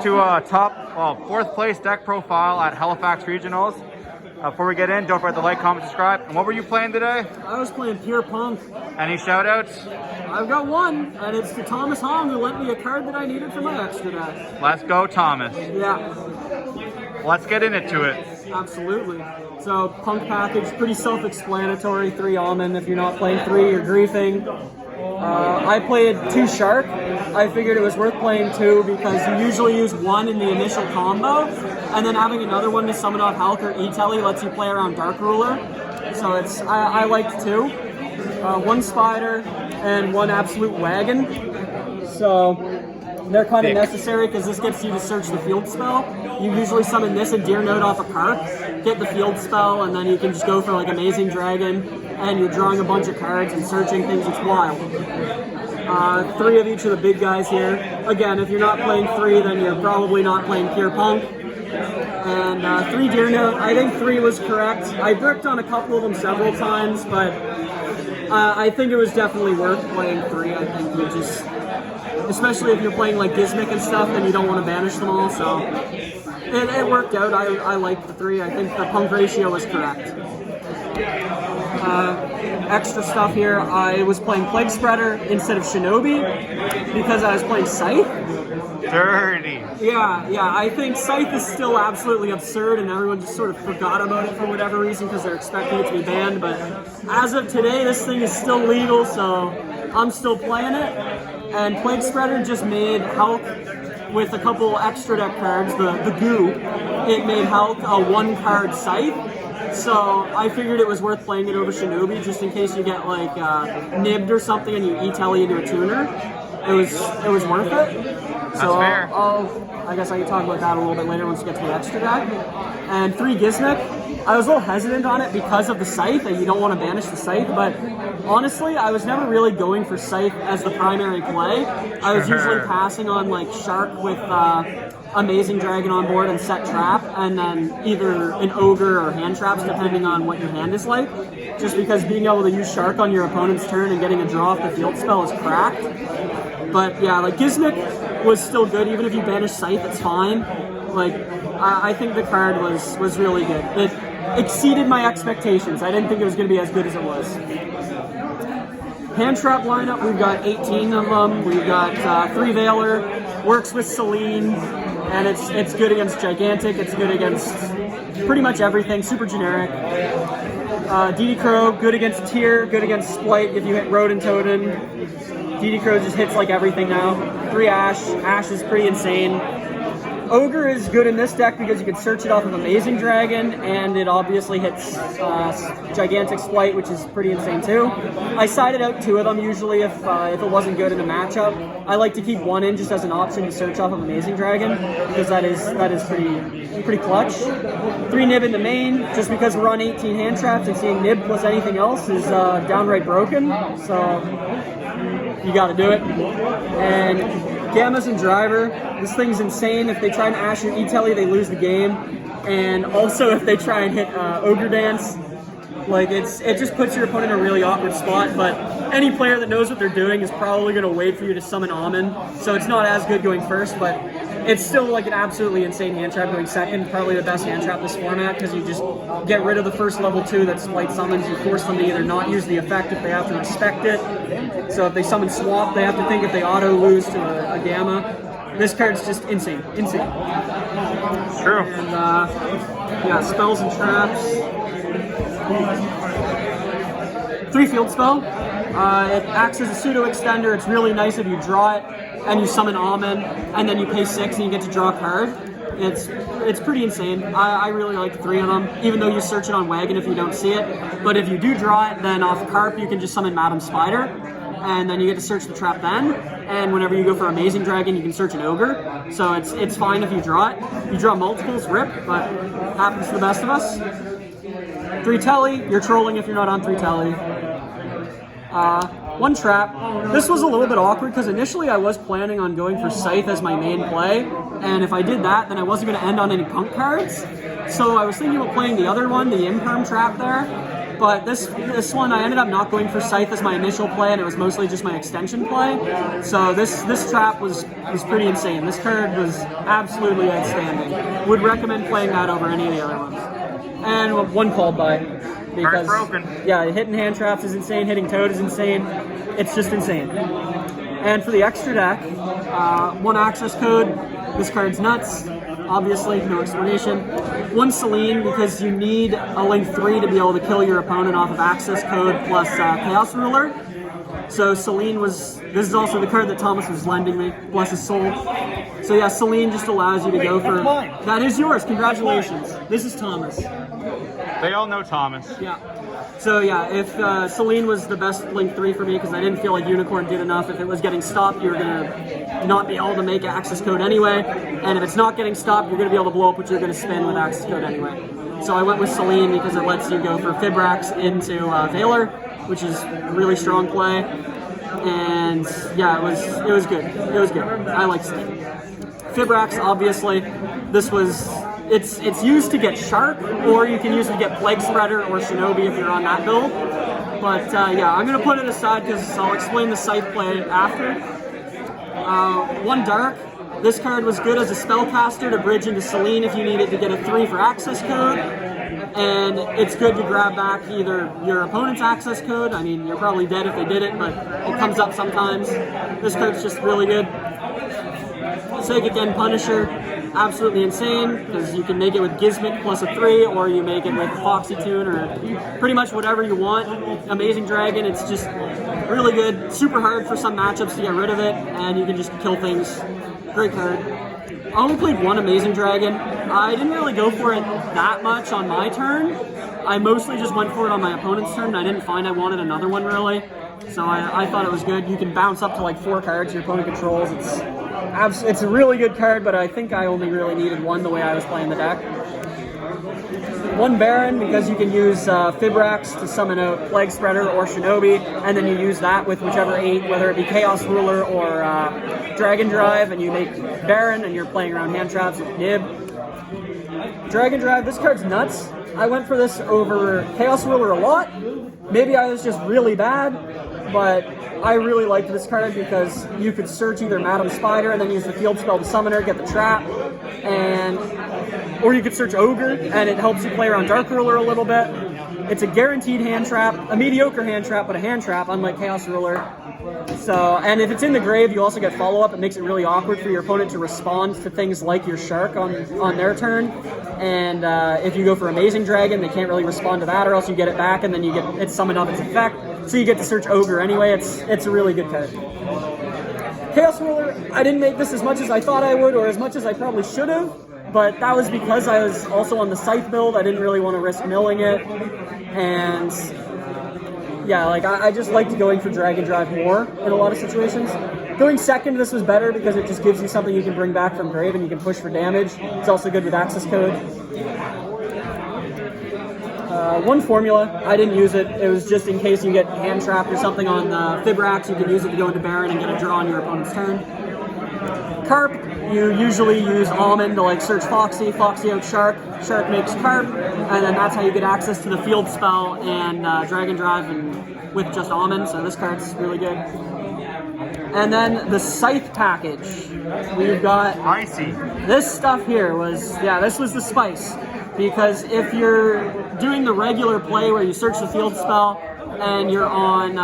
to fourth place deck profile at Halifax Regionals. Before we get in, don't forget to like, comment, subscribe. And what were you playing today? I was playing pure punk. Any shout outs? I've got one, and it's to Thomas Hong, who lent me a card that I needed for my extra deck. Let's go, Thomas. Yeah. Let's get into it. Absolutely. So, punk package, pretty self-explanatory. 3 almond. If you're not playing 3, you're griefing. I played 2 shark. I figured it was worth playing 2 because you usually use 1 in the initial combo, and then having another one to summon off Hulk or E-Telly lets you play around Dark Ruler. So I liked 2. 1 spider and 1 absolute wagon. So they're kind of necessary because this gets you to search the field spell. You usually summon this and Deer Note off a card, get the field spell, and then you can just go for like Amazing Dragon, and you're drawing a bunch of cards and searching things. It's wild. 3 of each of the big guys here. Again, if you're not playing 3, then you're probably not playing pure punk. And 3 Deer Note, I think 3 was correct. I bricked on a couple of them several times, but I think it was definitely worth playing 3. I think you just, especially if you're playing like Gizmic and stuff, then you don't want to banish them all, so it worked out. I liked the 3. I think the punk ratio was correct. Extra stuff here, I was playing Plague Spreader instead of Shinobi because I was playing Scythe. Dirty. Yeah, I think Scythe is still absolutely absurd and everyone just sort of forgot about it for whatever reason because they're expecting it to be banned, but as of today this thing is still legal, so I'm still playing it. And Plague Spreader just made Hulk with a couple extra deck cards, the goo, it made Hulk a 1-card Scythe. So I figured it was worth playing it over Shinobi just in case you get like nibbed or something and you E-Telly into a tuner. It was worth it. So fair. I guess I can talk about that a little bit later once we get to the extra deck. And 3 Gizmic, I was a little hesitant on it because of the Scythe, and you don't want to banish the Scythe, but honestly, I was never really going for Scythe as the primary play. I was usually passing on like Shark with Amazing Dragon on board and set trap, and then either an Ogre or hand traps depending on what your hand is like, just because being able to use Shark on your opponent's turn and getting a draw off the field spell is cracked. But yeah, like Gizmic was still good, even if you banish Scythe, it's fine. Like, I think the card was really good. It exceeded my expectations. I didn't think it was going to be as good as it was. Hand trap lineup, we've got 18 of them. We've got 3 Veiler, works with Selene, and it's good against Gigantic, it's good against pretty much everything, super generic. DD Crow, good against Tier, good against Splight if you hit Rodent Totem. DD Crow just hits like everything now. 3 Ash, Ash is pretty insane. Ogre is good in this deck because you can search it off of Amazing Dragon, and it obviously hits Gigantic Splight, which is pretty insane too. I sided out 2 of them usually if it wasn't good in the matchup. I like to keep 1 in just as an option to search off of Amazing Dragon because that is pretty clutch. 3 Nib in the main, just because we're on 18 hand traps and seeing Nib plus anything else is downright broken, so you got to do it. And Gammas and Driver, this thing's insane. If they try and Ash your E-Telly, they lose the game. And also if they try and hit Ogre Dance, like it just puts your opponent in a really awkward spot, but any player that knows what they're doing is probably going to wait for you to summon Almond, so it's not as good going first, but it's still like an absolutely insane hand trap going second, probably the best hand trap in this format, because you just get rid of the first level 2 that Splight summons, you force them to either not use the effect if they have to respect it, so if they summon Swap, they have to think if they auto-lose to a Gamma. This card's just insane. True. And yeah, spells and traps. 3 field spell. It acts as a pseudo extender. It's really nice if you draw it and you summon Almond, and then you pay 6 and you get to draw a card. It's pretty insane. I really like 3 of them, even though you search it on Wagon if you don't see it. But if you do draw it, then off Carp you can just summon Madam Spider, and then you get to search the trap then. And whenever you go for Amazing Dragon, you can search an Ogre. So it's fine if you draw it. You draw multiples, rip, but happens to the best of us. 3 Telly, you're trolling if you're not on 3 Telly. 1 trap. This was a little bit awkward because initially I was planning on going for Scythe as my main play, and if I did that, then I wasn't going to end on any punk cards. So I was thinking about playing the other one, the Imperm trap there, But this one, I ended up not going for Scythe as my initial play, and it was mostly just my extension play. So this trap was pretty insane. This card was absolutely outstanding. Would recommend playing that over any of the other ones. And one called by. Because, yeah, hitting hand traps is insane, hitting Toad is insane. It's just insane. And for the extra deck, one access code. This card's nuts. Obviously, no explanation. One Celine, because you need a link 3 to be able to kill your opponent off of access code plus Chaos Ruler. So Celine this is also the card that Thomas was lending me, bless his soul. So yeah, Celine just allows you to go for... That is yours, congratulations. This is Thomas. They all know Thomas. Yeah. So yeah, if Celine was the best link 3 for me, because I didn't feel like Unicorn did enough. If it was getting stopped, you were going to not be able to make access code anyway. And if it's not getting stopped, you're going to be able to blow up what you're going to spin with access code anyway. So I went with Celine because it lets you go for Fibrax into Valor, which is a really strong play. And yeah, it was good. It was good. I like Celine. Fibrax, obviously, it's used to get Shark, or you can use it to get Plague Spreader or Shinobi if you're on that build. But yeah, I'm going to put it aside because I'll explain the Scythe play after. One Dark. This card was good as a spellcaster to bridge into Celine if you needed to get a 3 for access code. And it's good to grab back either your opponent's access code. I mean, you're probably dead if they did it, but it comes up sometimes. This card's just really good. Sake again, Punisher. Absolutely insane, because you can make it with Gizmic plus a 3, or you make it with Foxy Tune, or pretty much whatever you want. Amazing Dragon, it's just really good. Super hard for some matchups to get rid of it, and you can just kill things. Great card. I only played one Amazing Dragon. I didn't really go for it that much on my turn. I mostly just went for it on my opponent's turn, and I didn't find I wanted another one really. So I thought it was good. You can bounce up to like 4 cards your opponent controls. It's a really good card, but I think I only really needed one the way I was playing the deck. One Baron, because you can use Fibrax to summon out Plague Spreader or Shinobi, and then you use that with whichever 8, whether it be Chaos Ruler or Dragon Drive, and you make Baron, and you're playing around hand traps with Nib. Dragon Drive, this card's nuts. I went for this over Chaos Ruler a lot. Maybe I was just really bad, but I really liked this card because you could search either Madam Spider and then use the field spell to summon her, get the trap, or you could search Ogre, and it helps you play around Dark Ruler a little bit. It's a guaranteed hand trap, a mediocre hand trap, but a hand trap, unlike Chaos Ruler. So, and if it's in the grave, you also get follow-up. It makes it really awkward for your opponent to respond to things like your Shark on their turn. And if you go for Amazing Dragon, they can't really respond to that, or else you get it back, and then you get it summoned off its effect. So you get to search Ogre anyway. It's a really good card. Chaos Ruler, I didn't make this as much as I thought I would, or as much as I probably should have, but that was because I was also on the Scythe build. I didn't really want to risk milling it, and yeah, like I just liked going for Dragon Drive more in a lot of situations. Going second, this was better because it just gives you something you can bring back from grave and you can push for damage. It's also good with access code. One Formula, I didn't use it. It was just in case you get hand trapped or something on Fibrax, you can use it to go into Baron and get a draw on your opponent's turn. Carp, you usually use Almond to like search Foxy out Shark, Shark makes Carp, and then that's how you get access to the field spell and Dragon Drive and with just Almond, so this card's really good. And then the Scythe package. We've got... I see. This stuff here was, this was the spice. Because if you're doing the regular play where you search the field spell and you're on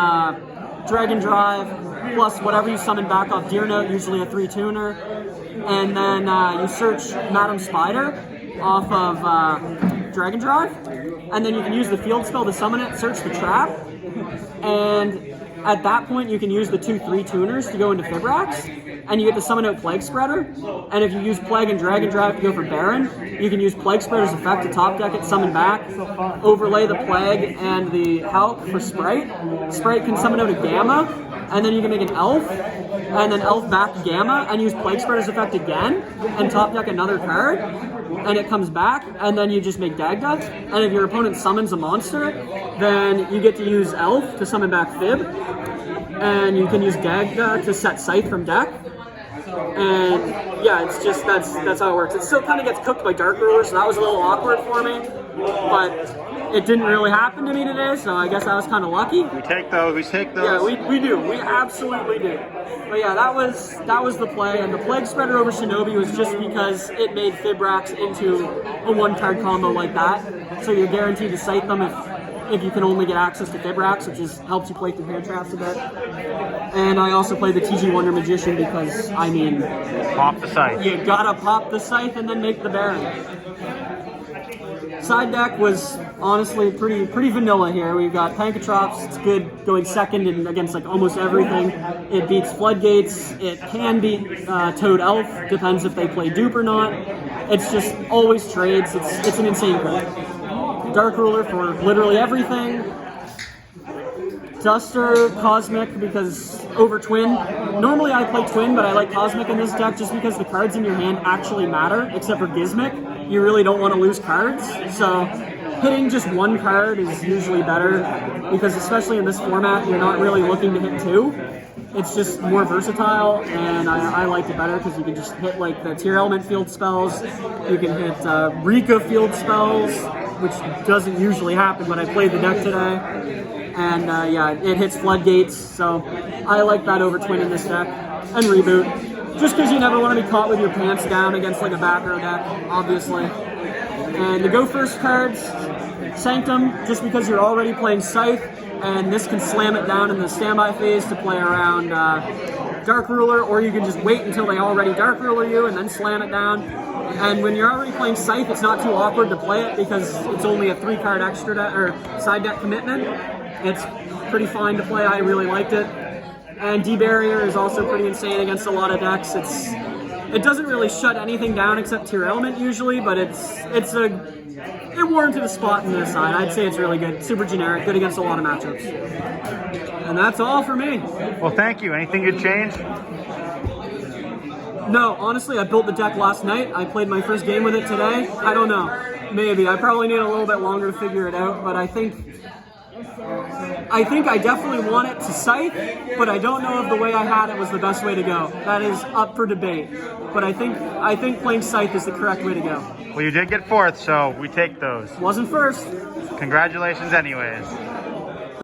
Dragon Drive plus whatever you summon back off Deer Note, usually a 3-tuner, and then you search Madam Spider off of Dragon Drive, and then you can use the field spell to summon it, search the trap, and at that point you can use the 2 3-tuners to go into Fibrax, and you get to summon out Plague Spreader, and if you use Plague and Dragon Drive to go for Baron, you can use Plague Spreader's effect to top deck it, summon back, overlay the Plague and the Hulk for Sprite. Sprite can summon out a Gamma, and then you can make an Elf, and then Elf back Gamma, and use Plague Spreader's effect again, and top deck another card, and it comes back, and then you just make Dagda, and if your opponent summons a monster, then you get to use Elf to summon back Fib, and you can use Dagda to set Scythe from deck. And yeah, it's just that's how it works. It still kind of gets cooked by Dark Ruler, so that was a little awkward for me. But it didn't really happen to me today, so I guess I was kind of lucky. We take those. We take those. Yeah, we do. We absolutely do. But yeah, that was the play, and the Plague Spreader over Shinobi was just because it made Fibrax into a one-card combo like that. So you're guaranteed to sight them if you can only get access to Fibrax, which helps you play through hand traps a bit. And I also played the TG Wonder Magician because, I mean... Pop the scythe. You gotta pop the scythe and then make the Baron. Side deck was honestly pretty vanilla here. We've got Pankatrops, it's good going second and against like almost everything. It beats Floodgates, it can beat Toad Elf, depends if they play dupe or not. It's just always trades, it's an insane card. Dark Ruler for literally everything. Duster, Cosmic, because over Twin. Normally I play Twin, but I like Cosmic in this deck just because the cards in your hand actually matter, except for Gizmic. You really don't want to lose cards, so hitting just one card is usually better, because especially in this format, you're not really looking to hit two. It's just more versatile, and I like it better because you can just hit like the Tier Element field spells, you can hit Rika field spells, which doesn't usually happen, but I played the deck today. And yeah, it hits Floodgates, so I like that over Twin in this deck. And Reboot, just because you never want to be caught with your pants down against like a back row deck, obviously. And the Go First cards, Sanctum, just because you're already playing Scythe, and this can slam it down in the standby phase to play around Dark Ruler, or you can just wait until they already Dark Ruler you and then slam it down. And when you're already playing Scythe, it's not too awkward to play it because it's only a 3-card extra or side deck commitment. It's pretty fine to play. I really liked it. And D-Barrier is also pretty insane against a lot of decks. It doesn't really shut anything down except Tier Element usually, but it warranted a spot in this side. I'd say it's really good. Super generic, good against a lot of matchups. And that's all for me. Well, thank you. Anything you'd change? No, honestly, I built the deck last night. I played my first game with it today. I don't know. Maybe. I probably need a little bit longer to figure it out, but I think I definitely want it to Scythe, but I don't know if the way I had it was the best way to go. That is up for debate. But I think playing Scythe is the correct way to go. Well, you did get fourth, so we take those. Wasn't first. Congratulations anyways.